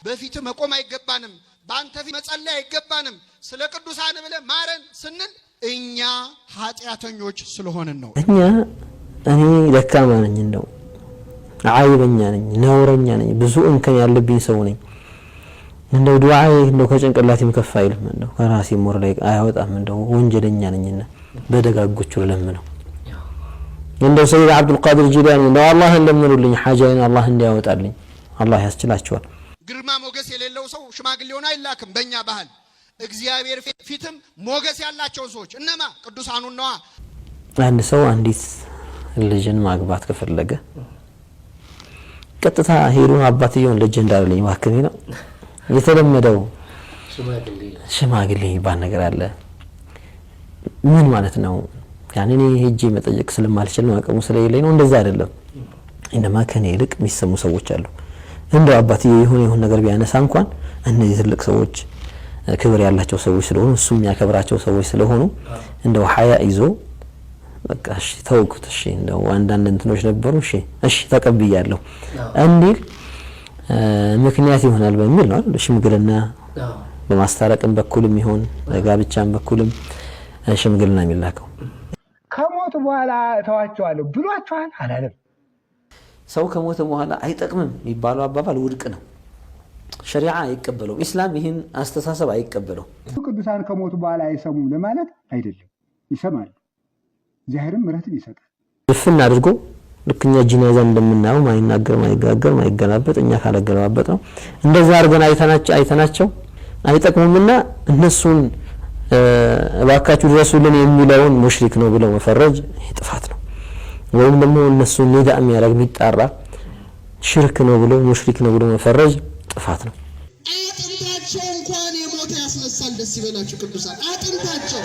በፊት መቆም አይገባንም ባንተ ፊት መጸለይ አይገባንም ስለ ቅዱሳን ብለህ ማረን ስንል እኛ ኃጢያተኞች ስለሆነን ነው እኔ ደካማ ነኝ እንደው አይበኛ ነኝ ነውረኛ ነኝ ብዙ እንከን ያለብኝ ሰው ነኝ እንደው ዱዓዬ እንደው ከጭንቅላቴ መከፋ አይልም እንደው ከራሴ ሞር ላይ አይወጣም እንደው ወንጀለኛ ነኝና በደጋጎቹ ለምነው እንደው ሰይድ አብዱል ቃድር ጂላኒ እንደው አላህ ለምኑልኝ ሐጃዬን አላህ እንዲያወጣልኝ አላህ ያስችላቸዋል ግርማ ሞገስ የሌለው ሰው ሽማግሌውን አይላክም በእኛ ባህል እግዚአብሔር ፊትም ሞገስ ያላቸው ሰዎች እነማ ቅዱሳኑን ነው አንድ ሰው አንዲት ልጅን ማግባት ከፈለገ ቀጥታ ሄዶ አባትየውን ልጅ እንዳለኝ ማከሜ ነው የተለመደው ሽማግሌ ይባል ነገር አለ ምን ማለት ነው ያኔ እኔ ሄጄ መጠየቅ ስለማልችል ነው አቅሙ ስለሌለኝ ነው እንደዛ አይደለም እንደማ ከኔ ይልቅ የሚሰሙ ሰዎች አሉ እንደው አባትዬ የሆነ ነገር ቢያነሳ እንኳን እነዚህ ትልቅ ሰዎች ክብር ያላቸው ሰዎች ስለሆኑ እሱም ያከብራቸው ሰዎች ስለሆኑ እንደው ሐያ ይዞ በቃ እሺ ተውኩት እሺ እንደው አንዳንድ እንትኖች ነበሩ እሺ ተቀብያለሁ እንዲል ምክንያት ይሆናል በሚል ነው ሽምግልና በማስታረቅም በኩልም ይሆን ጋብቻም በኩልም ሽምግልና የሚላከው ከሞት በኋላ ተዋቸዋለሁ ብሏቸዋል አላለም ሰው ከሞተ በኋላ አይጠቅምም ይባለው አባባል ውድቅ ነው ሸሪዓ አይቀበለው ኢስላም ይሄን አስተሳሰብ አይቀበለው ቅዱሳን ከሞቱ በኋላ አይሰሙም ለማለት አይደለም ይሰማሉ ዛህርም ምሕረትን ይሰጣል ፍና አድርጎ ልክኛ ጂናዛ እንደምናየው ማይናገር ማይጋገር ማይገላበጥ እኛ ካለገላበጥ ነው እንደዛ አርገን አይተናቸው አይጠቅሙምና እነሱን ባካቹ ድረሱልን የሚለውን ሙሽሪክ ነው ብለው መፈረጅ ጥፋት ነው ወይም ደግሞ እነሱ ኒዳ የሚያረግ ሚጣራ ሽርክ ነው ብሎ ሙሽሪክ ነው ብሎ መፈረጅ ጥፋት ነው አጥንታቸው እንኳን የሞተ ያስነሳል ደስ ይበላችሁ ቅዱሳን አጥንታቸው